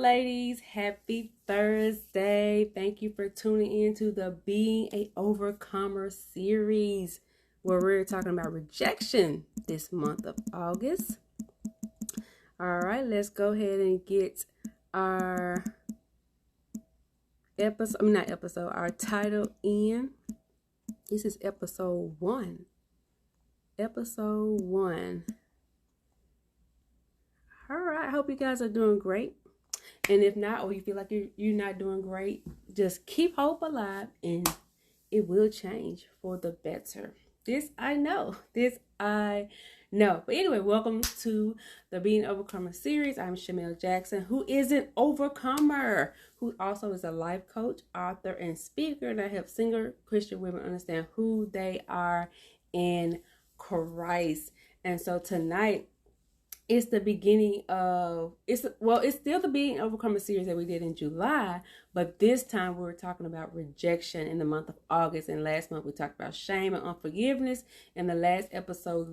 ladies. Happy Thursday. Thank you for tuning in to the Being a Overcomer series, where we're talking about rejection this month of August. All right, let's go ahead and get our our title in. This is episode 1. Episode 1. All right, I hope you guys are doing great. And if not, or you feel like you're not doing great, just keep hope alive and it will change for the better. This I know. But anyway, welcome to the Being Overcomer series. I'm Shamel Jackson, who is an overcomer, who also is a life coach, author, and speaker. And I help single Christian women understand who they are in Christ. And so tonight, it's the beginning of, it's still the Being Overcomer series that we did in July, but this time we're talking about rejection in the month of August. And last month we talked about shame and unforgiveness, and the last episode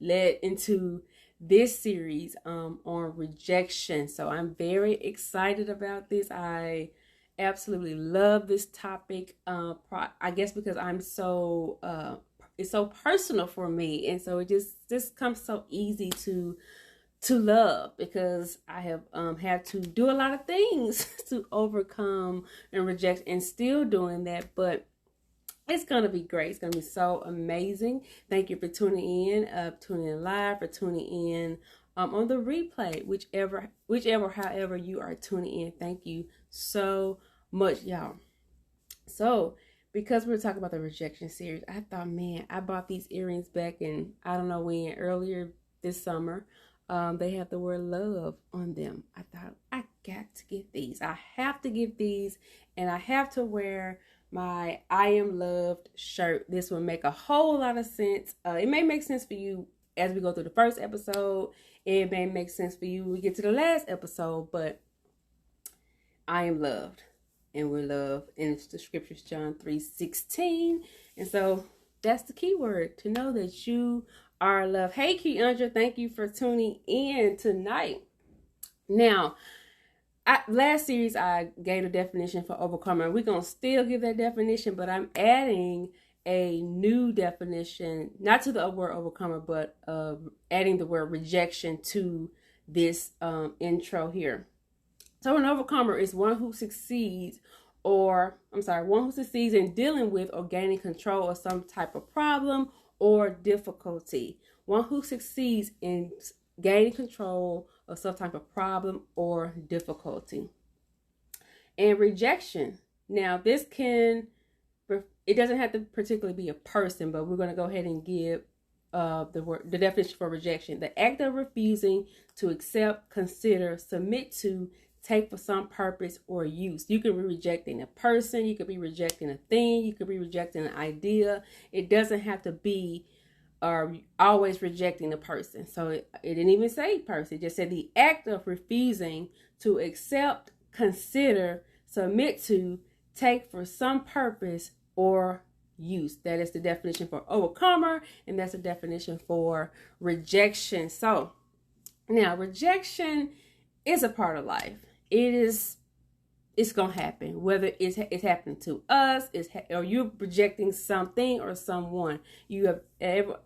led into this series on rejection. So I'm very excited about this. I absolutely love this topic. I guess because I'm so it's so personal for me, and so it just comes so easy to love, because I have had to do a lot of things to overcome and reject, and still doing that. But it's gonna be great. It's gonna be so amazing. Thank you for tuning in live, for tuning in on the replay, however you are tuning in. Thank you so much, y'all. So, because we're talking about the rejection series, I thought, man, I bought these earrings back in, I don't know when, earlier this summer. They have the word love on them. I thought, I got to get these. I have to get these, and I have to wear my I Am Loved shirt. This will make a whole lot of sense. It may make sense for you as we go through the first episode. It may make sense for you when we get to the last episode, but I am loved. And we're loved. And it's the scriptures, John 3:16. And so that's the key word, to know that you are loved. Hey, Keandra, thank you for tuning in tonight. Now, last series I gave a definition for overcomer. We're going to still give that definition, but I'm adding a new definition, not to the word overcomer, but adding the word rejection to this intro here. So an overcomer is one who succeeds in dealing with or gaining control of some type of problem or difficulty. One who succeeds in gaining control of some type of problem or difficulty. And rejection. Now, it doesn't have to particularly be a person, but we're going to go ahead and give the definition for rejection. The act of refusing to accept, consider, submit to, take for some purpose or use. You could be rejecting a person, you could be rejecting a thing, you could be rejecting an idea. It doesn't have to be always rejecting a person. So it didn't even say person, it just said the act of refusing to accept, consider, submit to, take for some purpose or use. That is the definition for overcomer, and that's the definition for rejection. So now, rejection is a part of life. It's gonna happen, whether it's happening to us, or you're rejecting something or someone.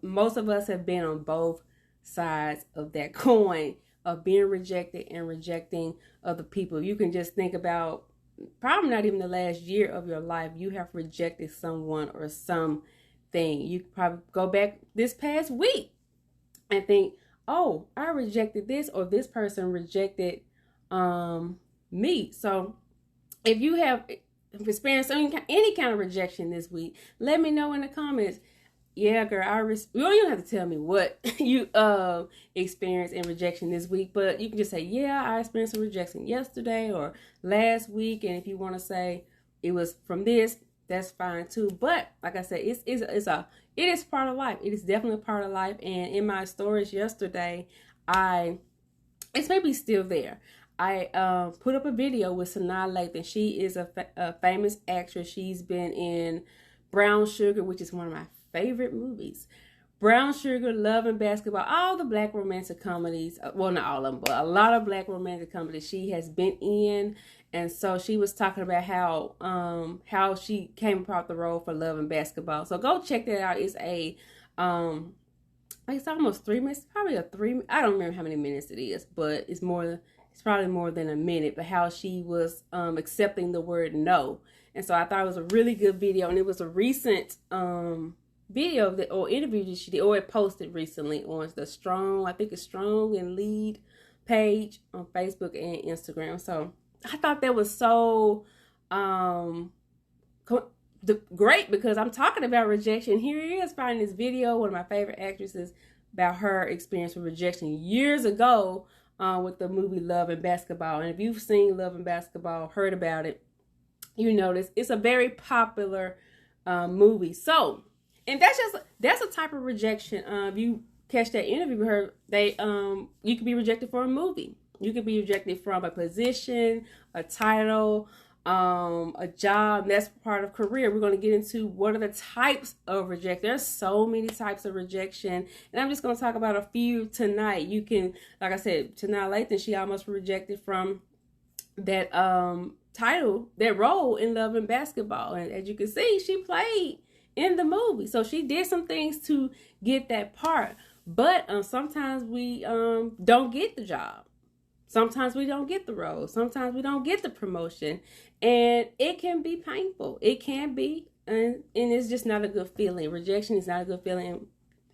Most of us have been on both sides of that coin of being rejected and rejecting other people. You can just think about, probably not even the last year of your life, you have rejected someone or something. You could probably go back this past week and think, oh, I rejected this, or this person rejected me. So if you have experienced any kind of rejection this week, let me know in the comments. Yeah, girl, you don't even have to tell me what you experienced in rejection this week, but you can just say, yeah, I experienced some rejection yesterday or last week. And if you want to say it was from this, that's fine too. But like I said, it is part of life. It is definitely part of life. And in my stories yesterday, it's maybe still there. I put up a video with Sanaa Lathan. She is a famous actress. She's been in Brown Sugar, which is one of my favorite movies. Brown Sugar, Love and Basketball, all the black romantic comedies, well, not all of them, but a lot of black romantic comedies she has been in. And so she was talking about how she came about the role for Love and Basketball. So go check that out. It's almost 3 minutes, probably I don't remember how many minutes it is, but it's probably more than a minute. But how she was accepting the word no. And so I thought it was a really good video, and it was a recent video or interview that she did, or it posted recently on the Strong and Lead page on Facebook and Instagram. So I thought that was so great, because I'm talking about rejection. Here he is finding this video, one of my favorite actresses, about her experience with rejection years ago with the movie Love and Basketball. And if you've seen Love and Basketball, heard about it, you notice it's a very popular movie. So, and that's a type of rejection. If you catch that interview with her, you could be rejected for a movie. You could be rejected from a position, a title, a job. That's part of career. We're going to get into what are the types of rejection. There's so many types of rejection, and I'm just going to talk about a few tonight. You can, like I said, Tanai Lathan, she almost rejected from that title, that role in Love and Basketball, and as you can see, she played in the movie, so she did some things to get that part. But sometimes we don't get the job. Sometimes we don't get the role. Sometimes we don't get the promotion. And it can be painful. It can be. And it's just not a good feeling. Rejection is not a good feeling.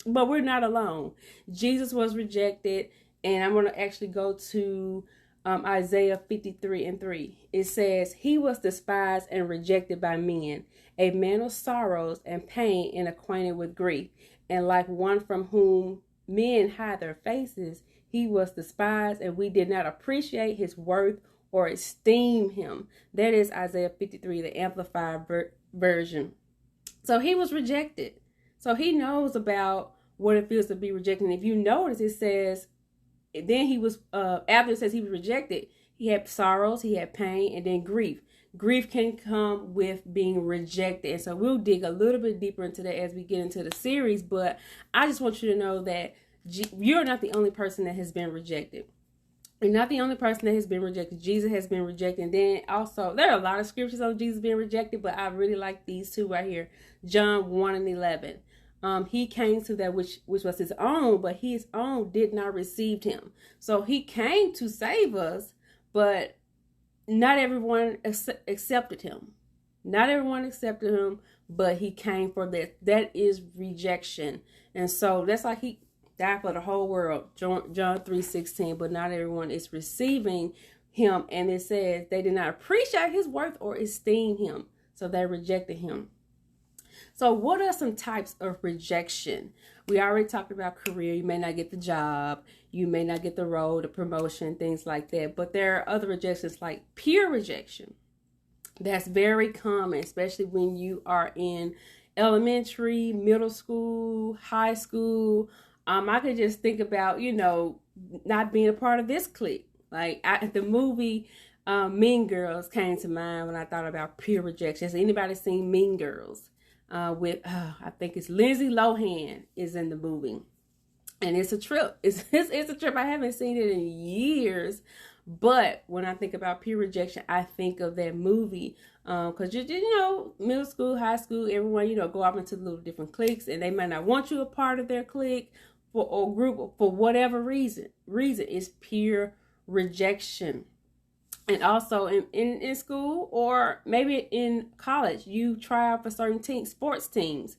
But we're not alone. Jesus was rejected. And I'm going to actually go to Isaiah 53:3. It says, "He was despised and rejected by men, a man of sorrows and pain and acquainted with grief. And like one from whom men hide their faces, he was despised, and we did not appreciate his worth or esteem him." That is Isaiah 53, the Amplified version. So he was rejected. So he knows about what it feels to be rejected. And if you notice, it says, then he was, after it says he was rejected, he had sorrows, he had pain, and then grief. Grief can come with being rejected. And so we'll dig a little bit deeper into that as we get into the series. But I just want you to know that you're not the only person that has been rejected. You're not the only person that has been rejected. Jesus has been rejected. And then also, there are a lot of scriptures on Jesus being rejected, but I really like these two right here. John 1:11. He came to that which was his own, but his own did not receive him. So he came to save us, but not everyone accepted him. Not everyone accepted him, but he came for that. That is rejection. And so that's like he died for the whole world. John 3:16, but not everyone is receiving him. And it says they did not appreciate his worth or esteem him. So they rejected him. So what are some types of rejection? We already talked about career. You may not get the job. You may not get the role, the promotion, things like that. But there are other rejections like peer rejection. That's very common, especially when you are in elementary, middle school, high school. I could just think about, not being a part of this clique. Like the movie Mean Girls came to mind when I thought about peer rejection. Has anybody seen Mean Girls? I think it's Lindsay Lohan is in the movie, and it's a trip. It's a trip. I haven't seen it in years, but when I think about peer rejection, I think of that movie. Cause middle school, high school, everyone, go off into little different cliques, and they might not want you a part of their clique or group for whatever reason. It's peer rejection. And also in school, or maybe in college, you try out for certain teams, sports teams,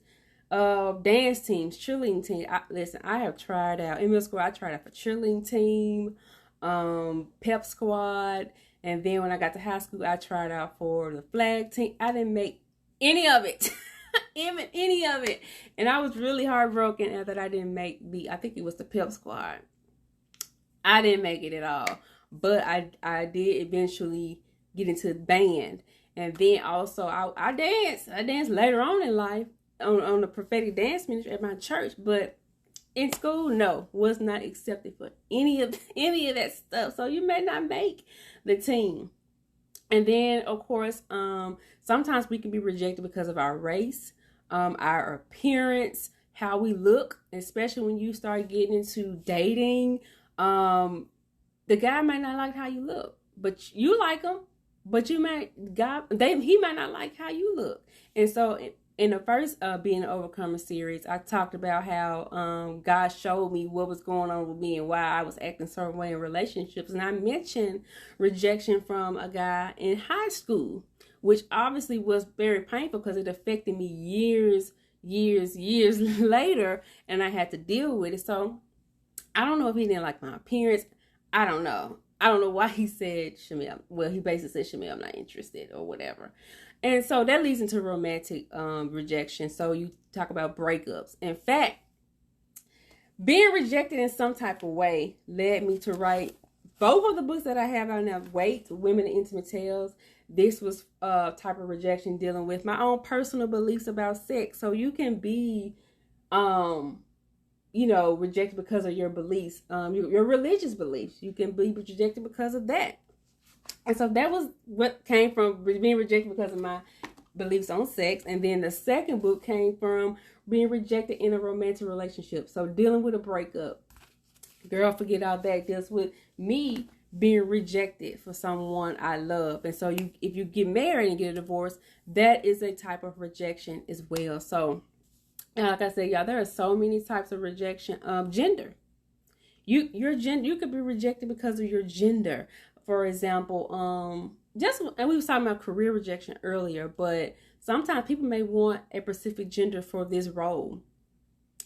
dance teams, cheerleading team. I have tried out in middle school. I tried out for cheerleading team, pep squad, and then when I got to high school, I tried out for the flag team. I didn't make any of it, even any of it, and I was really heartbroken after I didn't make I think it was the pep squad. I didn't make it at all. But I did eventually get into the band. And then also I danced. I danced later on in life on the prophetic dance ministry at my church. But in school, no, was not accepted for any of that stuff. So you may not make the team. And then, of course, sometimes we can be rejected because of our race, our appearance, how we look, especially when you start getting into dating. The guy might not like how you look, but you like him. But he might not like how you look. And so in the first Being an Overcomer series, I talked about how God showed me what was going on with me and why I was acting a certain way in relationships. And I mentioned rejection from a guy in high school, which obviously was very painful because it affected me years later, and I had to deal with it. So I don't know if he didn't like my appearance. I don't know why he said, Shamil. Well, he basically said, Shamil, I'm not interested or whatever. And so that leads into romantic rejection. So you talk about breakups. In fact, being rejected in some type of way led me to write both of the books that I have out now. Wait, Women in Intimate Tales. This was a type of rejection dealing with my own personal beliefs about sex. So you can be, rejected because of your beliefs, your religious beliefs. You can be rejected because of that. And so that was what came from being rejected because of my beliefs on sex. And then the second book came from being rejected in a romantic relationship. So dealing with a breakup. Girl, forget all that. Just with me being rejected for someone I love. And so if you get married and get a divorce, that is a type of rejection as well. So like I said, y'all, there are so many types of rejection. Gender. Your gender, you could be rejected because of your gender. For example, and we were talking about career rejection earlier, but sometimes people may want a specific gender for this role,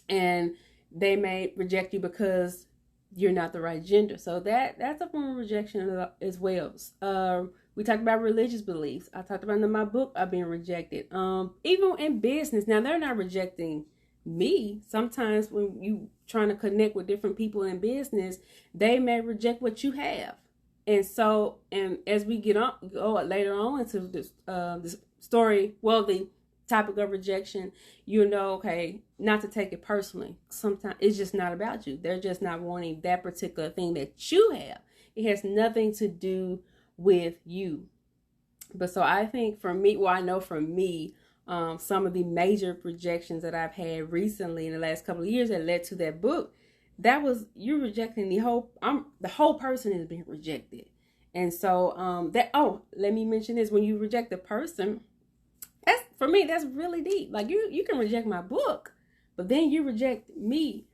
and they may reject you because you're not the right gender. So that's a form of rejection as well. We talked about religious beliefs. I talked about in my book of being rejected. Even in business. Now, they're not rejecting me. Sometimes when you trying to connect with different people in business, they may reject what you have. And so, and as we go later on into this story, well, the topic of rejection, okay, not to take it personally. Sometimes it's just not about you. They're just not wanting that particular thing that you have. It has nothing to do with you. But so I think for me, I know for me, some of the major rejections that I've had recently in the last couple of years that led to that book, that was you're rejecting the whole person is being rejected. And so let me mention this. When you reject a person, for me, that's really deep. Like you can reject my book, but then you reject me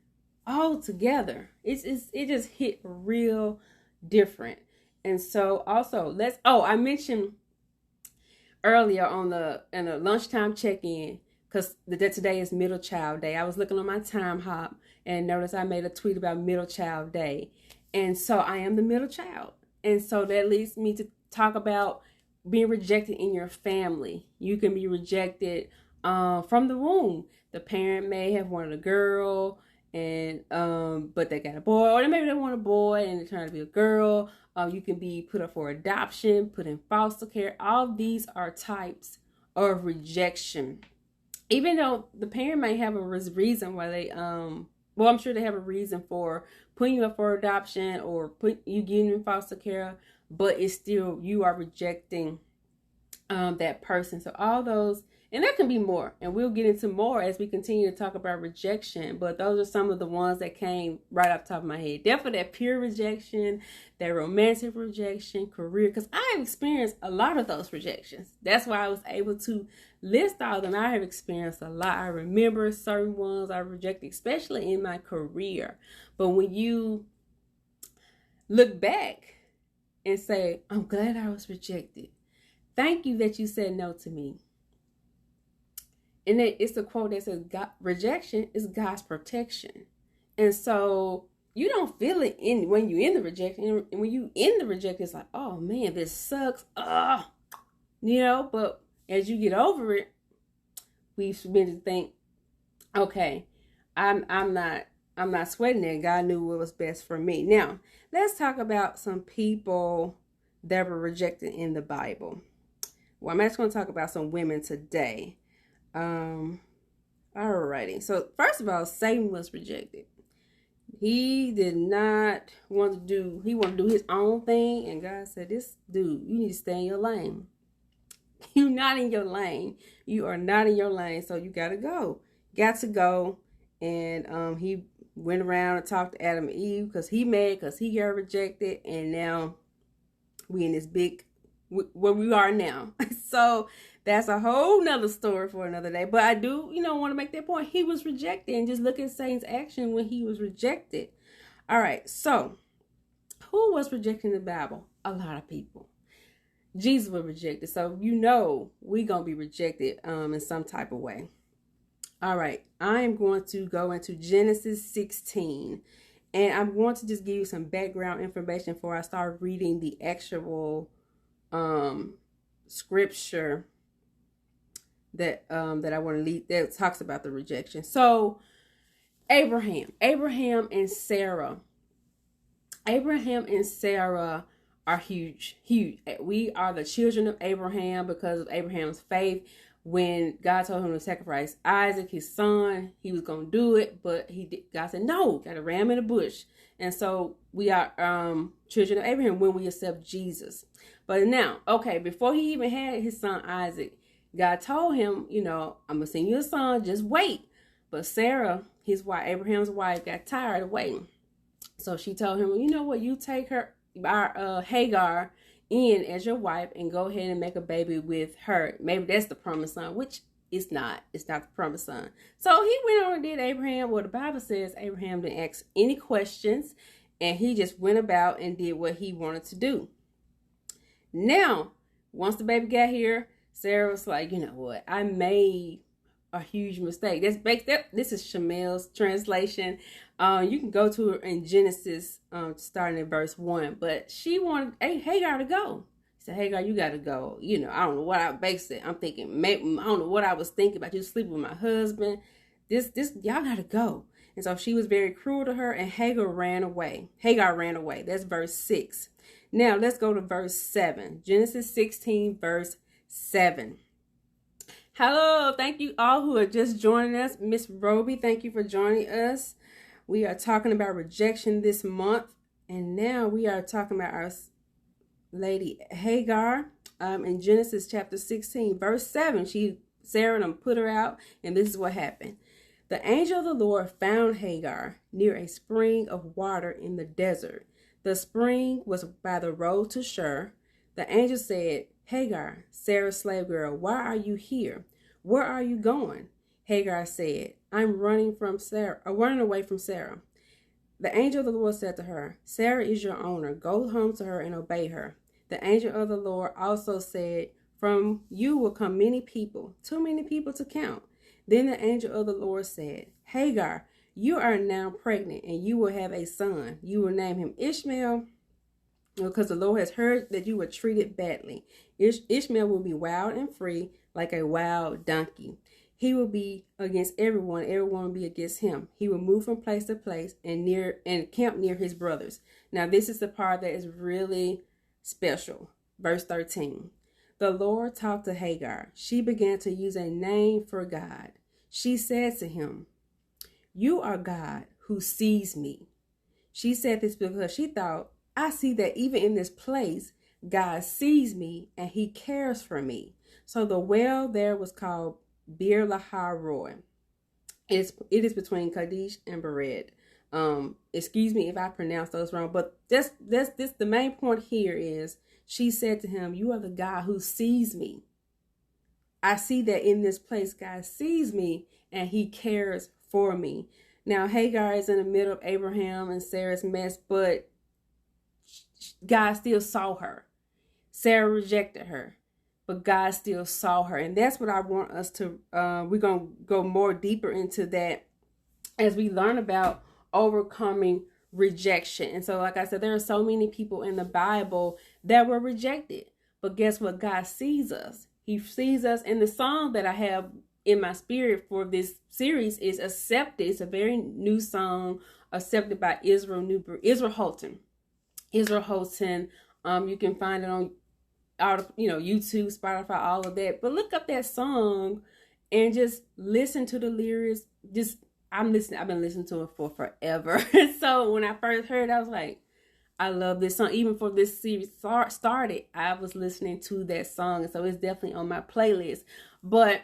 altogether. It just hit real different. And so also I mentioned earlier in the lunchtime check-in, because today is Middle Child Day. I was looking on my time hop and noticed I made a tweet about Middle Child Day. And so I am the middle child. And so that leads me to talk about being rejected in your family. You can be rejected from the womb. The parent may have wanted a girl, and but they got a boy, or maybe they want a boy and they're trying to be a girl. You can be put up for adoption, put in foster care. All these are types of rejection. Even though the parent may have a reason why they I'm sure they have a reason for putting you up for adoption or getting in foster care, but it's still, you are rejecting that person. So all those, and there can be more, and we'll get into more as we continue to talk about rejection, but those are some of the ones that came right off the top of my head. Definitely that pure rejection, that romantic rejection, career, because I have experienced a lot of those rejections. That's why I was able to list all of them. I have experienced a lot. I remember certain ones I rejected, especially in my career. But when you look back and say, I'm glad I was rejected. Thank you that you said no to me. And it's a quote that says, rejection is God's protection. And so you don't feel it when you're in the rejection. And when you in the rejection, it's like, oh man, this sucks. But as you get over it, we've been to think, okay, I'm not sweating it. God knew what was best for me. Now, let's talk about some people that were rejected in the Bible. Well, I'm actually going to talk about some women today. Alrighty. So first of all, Satan was rejected. He did not want to do, he wanted to do his own thing. And God said, this dude, you need to stay in your lane. You're not in your lane. You are not in your lane. So you got to go. Got to go. and he went around and talked to Adam and Eve because he mad because he got rejected, and now we in this big where we are now. So that's a whole nother story for another day. But I do, want to make that point. He was rejected, and just look at Satan's action when he was rejected. All right, so who was rejected in the Bible? A lot of people. Jesus was rejected, so we gonna be rejected in some type of way. All right, I am going to go into Genesis 16, and I'm going to just give you some background information before I start reading the actual scripture that I want to read that talks about the rejection. So Abraham and Sarah are huge. We are the children of Abraham because of Abraham's faith. When God told him to sacrifice Isaac, his son, he was going to do it, but God said, no, got to ram in the bush. And so we are children of Abraham when we accept Jesus. But now, okay, before he even had his son Isaac, God told him, I'm going to send you a son, just wait. But Sarah, his wife, Abraham's wife, got tired of waiting. So she told him, you know what, you take our Hagar in as your wife and go ahead and make a baby with her. Maybe that's the promised son, which it's not the promised son. So he went on and did Abraham. Well, the Bible says Abraham didn't ask any questions, and he just went about and did what he wanted to do. Now, once the baby got here, Sarah was like, you know what, I made a huge mistake. This is Shamel's translation. You can go to her in Genesis, starting in verse 1. But she wanted Hagar to go. She said, Hagar, you got to go. I don't know what I based it. I'm thinking, maybe, I don't know what I was thinking about. You sleeping with my husband. Y'all got to go. And so she was very cruel to her, and Hagar ran away. That's verse 6. Now let's go to verse 7. Genesis 16, verse 7. Hello, thank you all who are just joining us. Miss Roby, thank you for joining us. We are talking about rejection this month, and now we are talking about our lady Hagar in Genesis chapter 16, verse 7. Sarah done put her out, and this is what happened. The angel of the Lord found Hagar near a spring of water in the desert. The spring was by the road to Shur. The angel said, Hagar, Sarah's slave girl, why are you here? Where are you going? Hagar said, I'm running away from Sarah. The angel of the Lord said to her, Sarah is your owner. Go home to her and obey her. The angel of the Lord also said, from you will come many people, too many people to count. Then the angel of the Lord said, Hagar, you are now pregnant, and you will have a son. You will name him Ishmael, because the Lord has heard that you were treated badly. Ishmael will be wild and free like a wild donkey. He will be against everyone. Everyone will be against him. He will move from place to place and camp near his brothers. Now, this is the part that is really special. Verse 13. The Lord talked to Hagar. She began to use a name for God. She said to him, you are God who sees me. She said this because she thought, I see that even in this place, God sees me and he cares for me. So the well there was called Bir Lahai-Roi. It is between Kadesh and Bered. Excuse me if I pronounce those wrong, but this the main point here is she said to him, you are the God who sees me. I see that in this place, God sees me and he cares for me. Now, Hagar is in the middle of Abraham and Sarah's mess, but God still saw her. Sarah rejected her, but God still saw her. And that's what I want us to, we're going to go more deeper into that as we learn about overcoming rejection. And so, like I said, there are so many people in the Bible that were rejected. But guess what? God sees us. He sees us. And the song that I have in my spirit for this series is Accepted. It's a very new song, Accepted by Israel Houghton. Israel Houghton. You can find it on YouTube, Spotify, all of that. But look up that song and just listen to the lyrics. I've been listening to it for forever. So when I first heard it, I was like, I love this song. Even before this series started, I was listening to that song. And so it's definitely on my playlist. But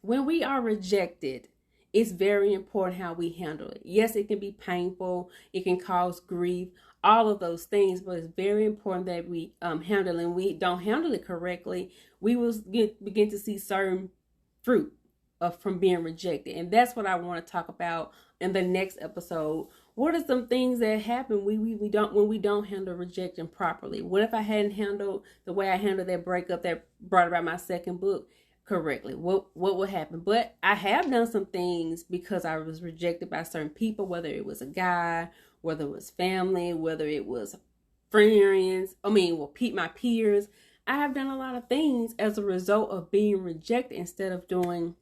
when we are rejected, it's very important how we handle it. Yes, it can be painful. It can cause grief, all of those things, but it's very important that we handle it. And we don't handle it correctly, we will begin to see certain fruit from being rejected. And that's what I want to talk about in the next episode. What are some things that happen when we don't handle rejection properly? What if I hadn't handled the way I handled that breakup that brought about my second book correctly? What would happen? But I have done some things because I was rejected by certain people, whether it was a guy, whether it was family, whether it was friends, my peers. I have done a lot of things as a result of being rejected instead of doing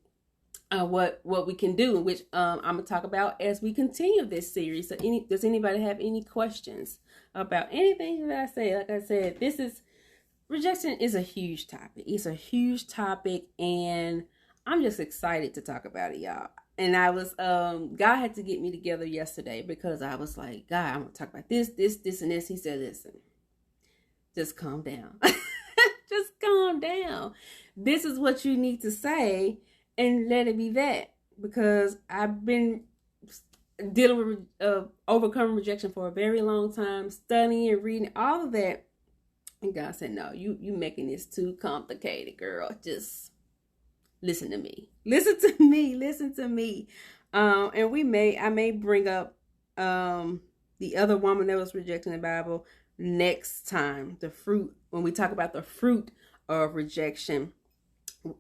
what we can do, which I'm gonna talk about as we continue this series. So does anybody have any questions about anything that I say? Like I said, rejection is a huge topic. It's a huge topic, and I'm just excited to talk about it, y'all. And I was God had to get me together yesterday because I was like, God, I'm gonna talk about this, and this. He said, listen, just calm down. Just calm down. This is what you need to say, and let it be that, because I've been dealing with overcoming rejection for a very long time, studying and reading all of that. And God said, no, you making this too complicated, girl. Just listen to me. Listen to me. And I may bring up the other woman that was rejecting the Bible next time. When we talk about the fruit of rejection.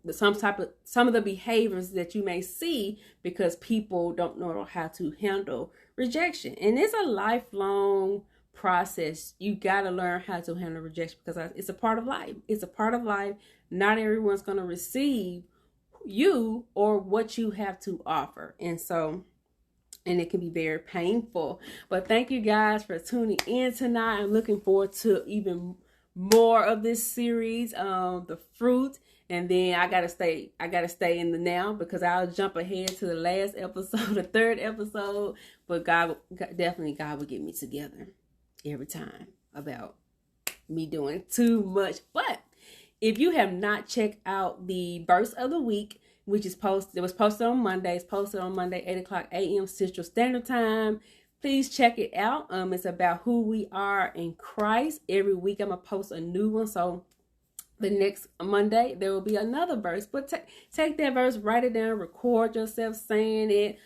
Some of the behaviors that you may see because people don't know how to handle rejection. And it's a lifelong process. You got to learn how to handle rejection because it's a part of life. It's a part of life. Not everyone's going to receive you or what you have to offer. And it can be very painful. But thank you guys for tuning in tonight. I'm looking forward to even more of this series, the fruit. And then I gotta stay in the now, because I'll jump ahead to the last episode, the third episode. But God will get me together every time about me doing too much. But if you have not checked out the verse of the week, which is posted on Monday. It's posted on Monday, 8:00 a.m. Central Standard Time. Please check it out. It's about who we are in Christ. Every week I'm gonna post a new one. So the next Monday there will be another verse. But take that verse, write it down, record yourself saying it,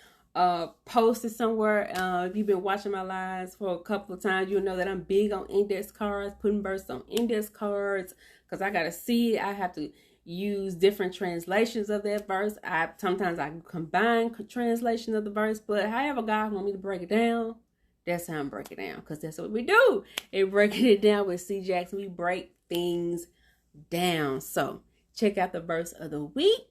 post it somewhere. If you've been watching my lives for a couple of times, you'll know that I'm big on index cards, putting verses on index cards, because I gotta see it. I have to use different translations of that verse. Sometimes I combine translation of the verse, but however God wants me to break it down, that's how I'm breaking it down, because that's what we do. And breaking it down with C. Jackson, we break things down. So check out the verse of the week,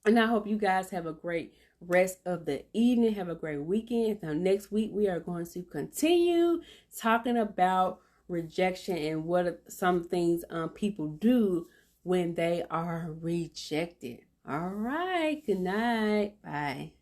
and I hope you guys have a great rest of the evening. Have a great weekend. Now next week we are going to continue talking about rejection and what are some things people do when they are rejected. All right. Good night. Bye.